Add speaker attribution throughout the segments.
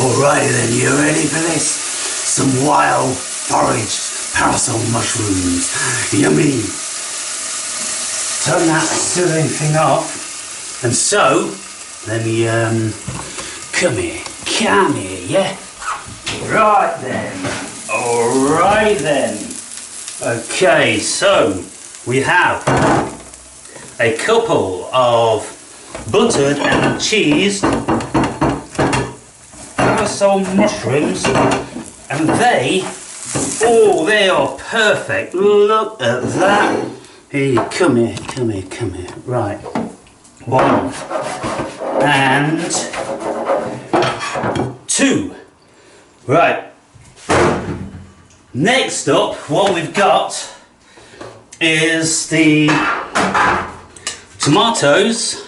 Speaker 1: Alright then, you ready for this? Some wild forage parasol mushrooms. Yummy. Turn that soothing thing off. And so, let me, come here, yeah? Right then. Alright then. Okay, so we have a couple of buttered and cheese parasol mushrooms, and they are perfect. Look at that. Here, come here. Right. One and two. Right. Next up, what we've got is the tomatoes.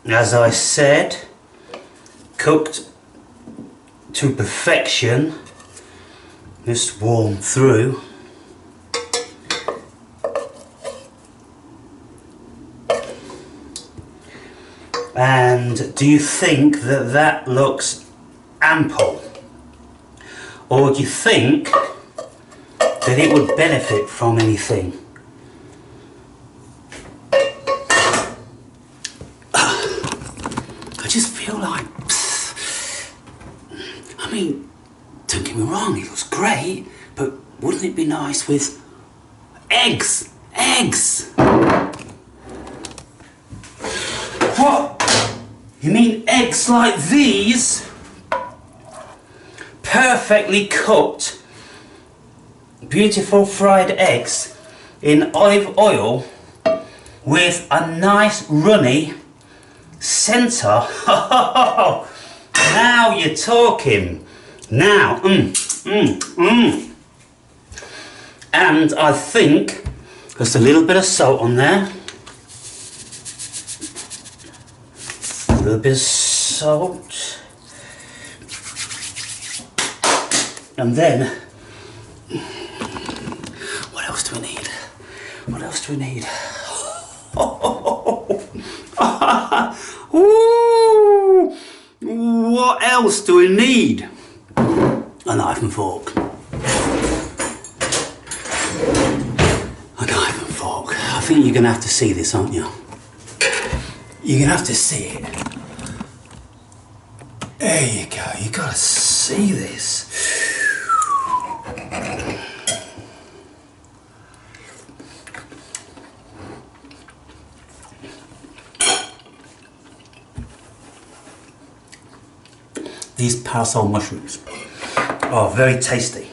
Speaker 1: As I said, cooked to perfection, just warm through. And do you think that that looks ample? Or do you think that it would benefit from anything? I just feel like, I mean, don't get me wrong, it looks great, but wouldn't it be nice with eggs? Eggs! What? You mean eggs like these? Perfectly cooked, beautiful fried eggs in olive oil with a nice runny centre. Now you're talking. Now, And I think just a little bit of salt on there. A little bit of salt. And then, what else do we need? What else do we need? Ooh, what else do we need? A knife and fork. A knife and fork. I think you're going to have to see this, aren't you? You're going to have to see it. There you go. You got to see this. These parasol mushrooms are very tasty,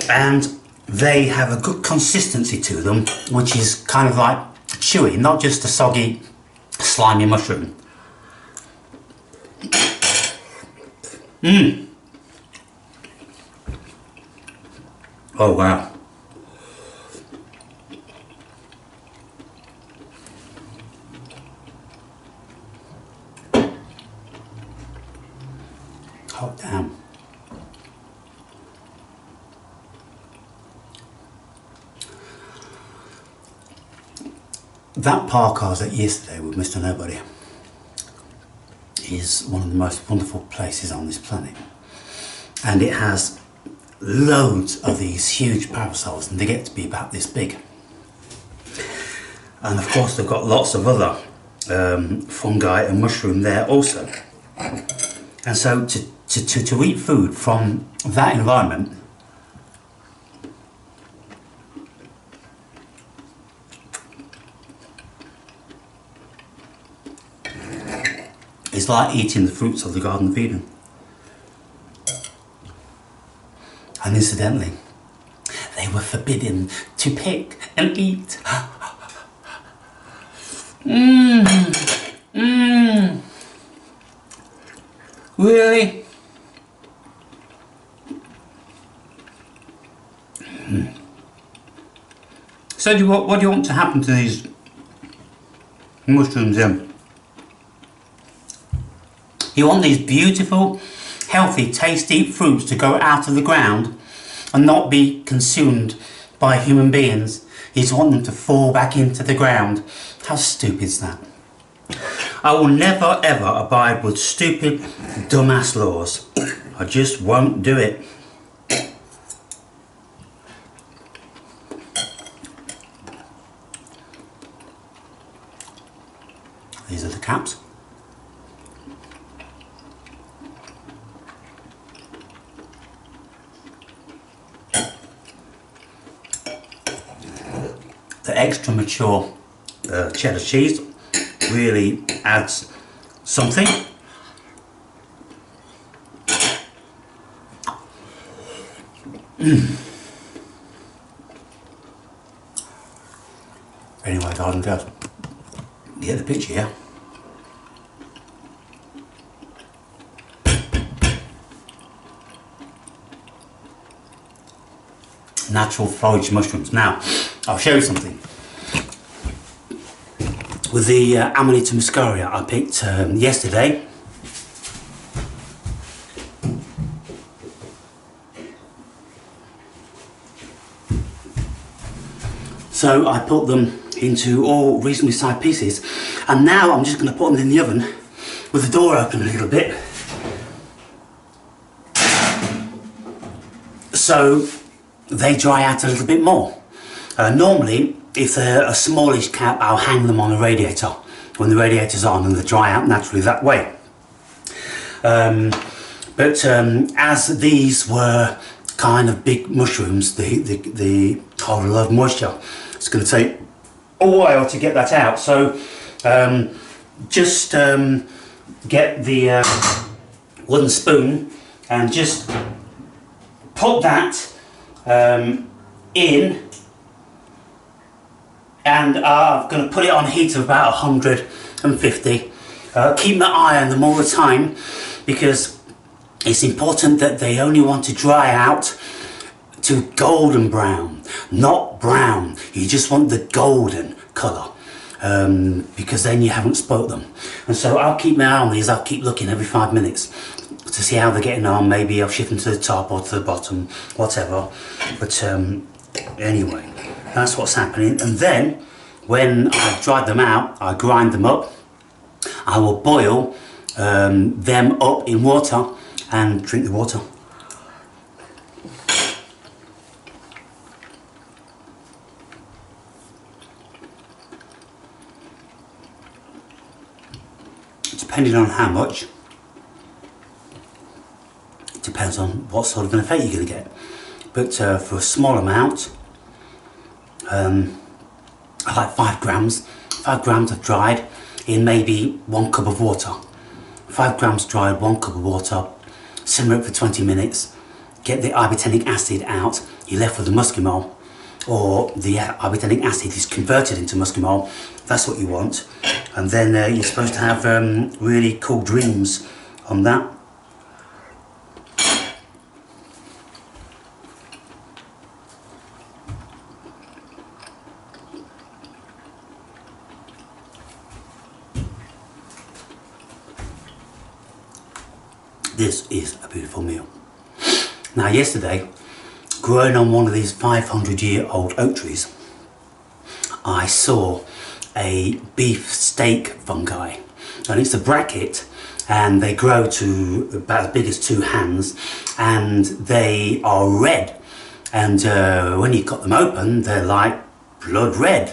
Speaker 1: and they have a good consistency to them, which is kind of like chewy, not just a soggy, slimy mushroom. Oh wow. Hot damn. That park I was at yesterday with Mr. Nobody is one of the most wonderful places on this planet, and it has loads of these huge parasols, and they get to be about this big. And of course they've got lots of other fungi and mushroom there also. And so to eat food from that environment is like eating the fruits of the Garden of Eden. And incidentally, they were forbidden to pick and eat. Really? So what do you want to happen to these mushrooms then? You want these beautiful, healthy, tasty fruits to go out of the ground and not be consumed by human beings. You just want them to fall back into the ground. How stupid is that? I will never ever abide with stupid, dumbass laws. I just won't do it. These are the caps. The extra mature cheddar cheese really adds something. Anyway, darling and girls, you get the picture, yeah? Natural forage mushrooms. Now, I'll show you something. With the Amanita muscaria I picked yesterday, so I put them into all reasonably sized pieces, and now I'm just going to put them in the oven with the door open a little bit, so they dry out a little bit more. Normally, if they're a smallish cap, I'll hang them on a radiator when the radiator's on, and they dry out naturally that way. But as these were kind of big mushrooms, they hold a lot of moisture. It's going to take a while to get that out. So just get the wooden spoon and just put that in. And I'm going to put it on a heat of about 150. Keep my eye on them all the time, because it's important that they only want to dry out to golden brown, not brown. You just want the golden colour, because then you haven't spoilt them. And so I'll keep my eye on these. I'll keep looking every 5 minutes to see how they're getting on. Maybe I'll shift them to the top or to the bottom, whatever. But anyway, that's what's happening. And then when I've dried them out, I grind them up. I will boil them up in water and drink the water. Depending on how much, it depends on what sort of an effect you're going to get. But for a small amount, I like 5 grams. 5 grams of dried in maybe 1 cup of water. 5 grams dried, 1 cup of water. Simmer it for 20 minutes. Get the ibotenic acid out. You're left with the muscimol, or the ibotenic acid is converted into muscimol. That's what you want. And then you're supposed to have really cool dreams on that. This is a beautiful meal. Now yesterday, growing on one of these 500-year-old oak trees, I saw a beef steak fungi, and it's a bracket, and they grow to about as big as 2 hands, and they are red, and when you cut them open, they're like blood red.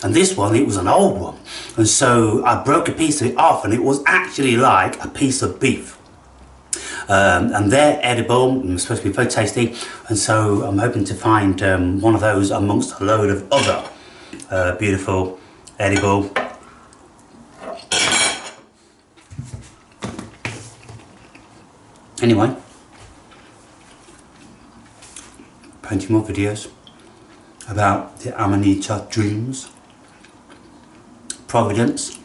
Speaker 1: And this one, it was an old one, and so I broke a piece of it off, and it was actually like a piece of beef. And they're edible and supposed to be very tasty, and so I'm hoping to find one of those amongst a load of other beautiful edible anyway. Plenty more videos about the Amanita dreams. Providence.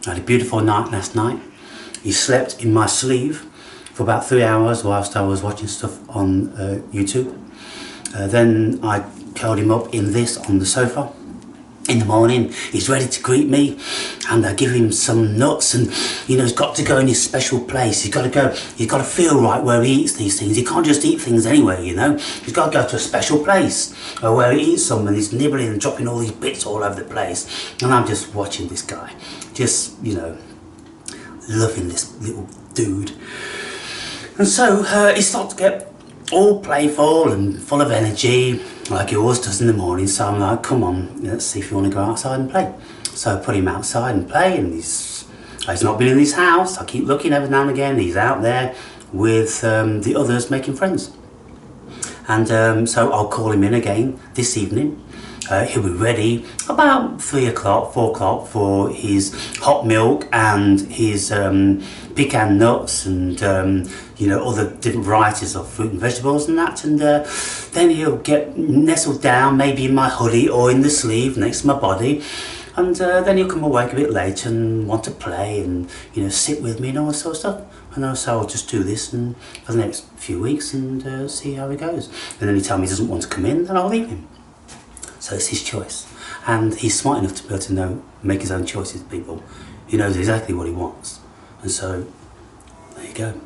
Speaker 1: I had a beautiful night last night. He slept in my sleeve for about 3 hours whilst I was watching stuff on YouTube. Then I curled him up in this on the sofa, in the morning, he's ready to greet me, and I give him some nuts, and you know, he's got to go in his special place. He's got to feel right where he eats these things. He can't just eat things anywhere, you know. He's got to go to a special place where he eats some, and he's nibbling and dropping all these bits all over the place. And I'm just watching this guy, just, you know, loving this little dude. And so he starts to get all playful and full of energy, like he always does in the morning. So I'm like, come on, let's see if you want to go outside and play. So I put him outside and play, and he's not been in his house. I keep looking every now and again. He's out there with the others making friends. And so I'll call him in again this evening. He'll be ready about 3 o'clock, 4 o'clock for his hot milk and his pecan nuts and you know, other different varieties of fruit and vegetables and that. And then he'll get nestled down, maybe in my hoodie or in the sleeve next to my body. And then he'll come awake a bit later and want to play and, you know, sit with me and all that sort of stuff. And so I'll just do this and for the next few weeks and see how it goes. And then he tells me he doesn't want to come in, then I'll leave him. So it's his choice. And he's smart enough to be able to know, make his own choices, people. He knows exactly what he wants. And so, there you go.